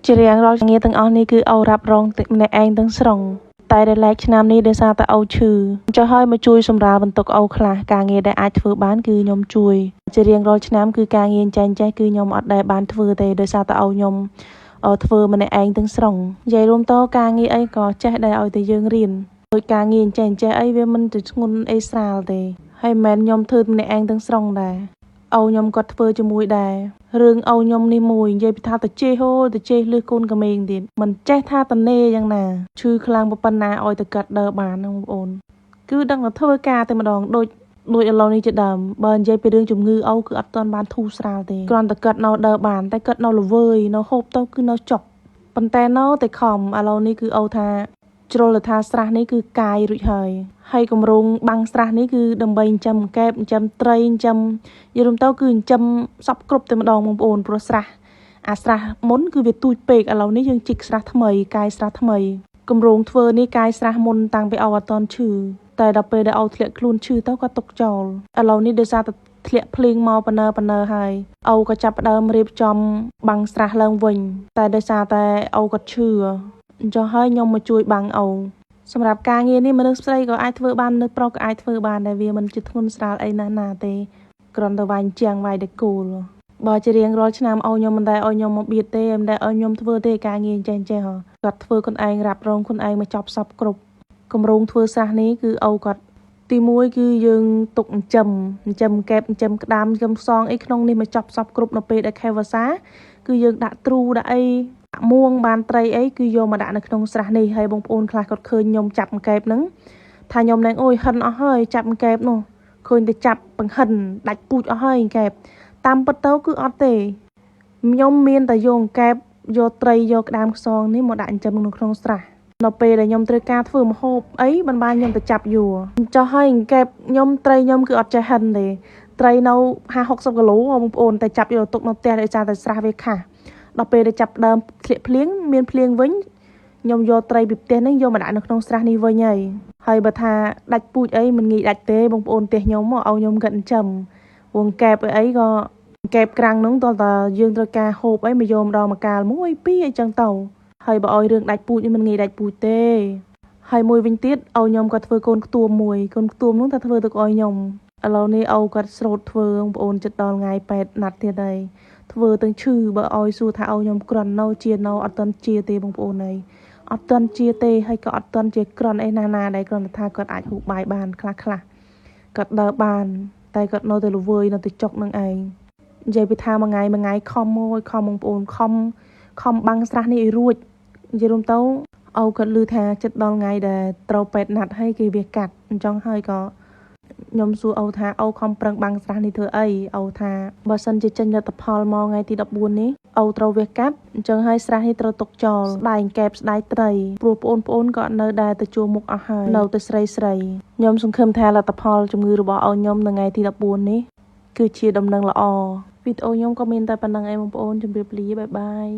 ជារៀងរាល់ងារទាំងអស់នេះគឺអូរ៉ាប់រងម្នាក់ឯងទាំងស្រុងតែដែលឡែកឆ្នាំនេះដោយសារតែអូឈឺចុះហើយមកជួយសម្រាលបន្ទុកអូខ្លះការងារដែលអាចធ្វើបានគឺខ្ញុំជួយជារៀងរាល់ឆ្នាំគឺការងារចែងចេះគឺខ្ញុំអត់ដែលបានធ្វើទេដោយសារតែអូខ្ញុំធ្វើម្នាក់ឯងទាំងស្រុងនិយាយរួមទៅការងារអីក៏ចេះដែរឲ្យតែយើងរៀនដូចការងារចែងចេះអីវាមិនទៅធ្ងន់អីស្រាលទេហើយមិនមែនខ្ញុំធ្វើម្នាក់ឯងទាំងស្រុងដែរអូខ្ញុំគាត់ធ្វើជាមួយដែររឿងអូខ្ញុំនេះមួយនិយាយពីថាទៅជេរទៅជេរលឺកូនក្មេងទៀតមិនចេះថាតនេយ៉ាងណាឈឺខ្លាំងប៉ុណ្ណាឲ្យទៅកាត់ដើរបានបងប្អូនគឺដឹងតែធ្វើការតែម្ដងដូចឥឡូវនេះជាដើមបើនិយាយពីរឿងជំងឺអូគឺអត់ទាន់បានធូរស្រាលទេគ្រាន់តែកាត់នៅដើរបានតែកាត់នៅល្វើយនៅហូបទៅគឺនៅចុកប៉ុន្តែនៅតែខំឥឡូវនេះគឺអូថាជ្រុលថាស្រះនេះគឺកាយរួចហើយគម្រោងបាំងស្រះនេះគឺដើម្បីចិញ្ចឹមកែបចិញ្ចឹមត្រីចិញ្ចឹមយល់ទៅគឺចិញ្ចឹមសពគ្រប់តែម្ដងបងប្អូនព្រោះស្រះអាស្រះមុនគឺវាទូចពេកឥឡូវនេះយើងជីកស្រះថ្មីកាយស្រះថ្មីគម្រោងធ្វើនេះកាយស្រះមុនតាំងពីអូអត់តន់ឈឺតែដល់ពេលដែលអូធ្លាក់ខ្លួនឈឺទៅក៏ទុកចោលឥឡូវនេះដោយសារតែធ្លាក់ភ្លៀងមកប៉ុណ្ណើហើយអូក៏ចាប់ផ្ដើមរៀបចំបាំងស្រះឡើងវិញតែដោយសារតែអូគាត់ឈឺអញ្ចឹងហើយខ្ញុំមកជួយបាំងអូសម្រាប់ការងារនេះមនុស្សស្រីក៏អាចធ្វើបានមនុស្សប្រុសក៏អាចធ្វើបានតែវាមិនជាធ្ងន់ស្រាលអីណាទេគ្រាន់តែវាយជាងវាយតែគោលបើជារៀងរាល់ឆ្នាំអូខ្ញុំមិនដែលអូខ្ញុំមកបៀតទេមិនដែលអូខ្ញុំធ្វើទេការងារចេះគាត់ធ្វើខ្លួនឯងរ៉ាប់រងខ្លួនឯងមកចប់សពគ្រប់គម្រោងធ្វើស្រះនេះគឺអូគាត់ទី1គឺយើងទុកចិញ្ចឹមកែបចិញ្ចឹមក្តាមចិញ្ចឹមផ្សងអីក្នុងនេះមកចប់សពគ្រប់នៅពេលដែលខែវស្សាគឺយើងដាក់ទ្រូដាក់អីមួងបានត្រីអីគឺយកមកដាក់នៅក្នុងស្រះនេះហើយបងប្អូនខ្លះគាត់ឃើញខ្ញុំចាប់កែបហ្នឹងថាខ្ញុំនឹងអូយហិនអស់ហើយចាប់កែបនោះឃើញតែចាប់បង្ហិនដាច់ពូជអស់ហើយកែបតាមពិតទៅគឺអត់ទេខ្ញុំមានតែយកកែបយកត្រីយកក្តាមខ្សងនេះមកដាក់ចិញ្ចឹមនៅក្នុងស្រះនៅពេលដែលខ្ញុំត្រូវការធ្វើម្ហូបអីបានខ្ញុំទៅចាប់យួរចុះហើយកែបខ្ញុំត្រីខ្ញុំគឺអត់ចេះហិនទេត្រីនៅ50-60 គីឡូបងប្អូនតែចាប់យកទុកនៅផ្ទះដោយសារតែស្រះវាខាស់ដល់ពេលដែលចាប់ដើមធ្លាក់ភ្លៀងមានភ្លៀងវិញខ្ញុំយកត្រីពីផ្ទះហ្នឹងយកមកដាក់នៅក្នុងស្រះនេះវិញហើយបើថាដាច់ពូជអីមិនងាយដាច់ទេបងប្អូនផ្ទះខ្ញុំមកឲ្យខ្ញុំកាត់ចិញ្ចឹមវងកែបអីក៏កែបក្រាំងហ្នឹងតើយើងត្រូវការហូបអីមកយកម្ដងមកកាល1 2អីចឹងទៅហើយបើឲ្យរឿងដាច់ពូជនេះមិនងាយដាច់ពូជទេហើយមួយវិញទៀតឲ្យខ្ញុំក៏ធ្វើកូនខ្ទួមមួយកូនខ្ទួមហ្នឹងថាធ្វើទៅឲ្យខ្ញុំឥឡូវនេះអូគាត់ស្រោតធ្វើបងប្អូនចិត្តដល់ថ្ងៃពេទ្យណាត់ទៀតហើយធ្វើទាំងឈឺបើឲ្យសួរថាឲ្យខ្ញុំក្រាន់នៅជានៅអត់ទាន់ជាទេបងប្អូនអីអត់ទាន់ជាទេហើយក៏អត់ទាន់ជាក្រាន់អីណាដែរគ្រាន់តែថាគាត់អាចហូបបាយបានខ្លះគាត់ដើរបានតែគាត់នៅតែល្វើយនៅតែចុកនឹងឯងនិយាយពីថាមួយថ្ងៃខំមកខំបងប្អូនខំបាំងស្រះនេះឲ្យរួចនិយាយរួមទៅអូគាត់ឮថាចិត្តដល់ថ្ងៃដែលត្រូវពេទ្យណាត់ហើយគេវាកាត់អញ្ចឹងហើយក៏ខ្ញុំសួរអូថាអូខំប្រឹងបាំងស្រះនេះធ្វើអីអូថាបើសិនជាចេញលទ្ធផលមកថ្ងៃទី14នេះអូត្រូវវាកាត់អញ្ចឹងហើយស្រះនេះត្រូវទុកចោលស្ដាយកែបស្ដាយត្រីព្រោះបងប្អូនក៏នៅដែរទៅជួមុខអស់ហើយនៅទៅស្រីខ្ញុំសង្ឃឹមថាលទ្ធផលជំងឺរបស់អូខ្ញុំនៅថ្ងៃទី14នេះគឺជាដំណឹងល្អវីដេអូខ្ញុំក៏មានតែប៉ុណ្្នឹងឯងបងប្អូនជម្រាបលាបាយបាយ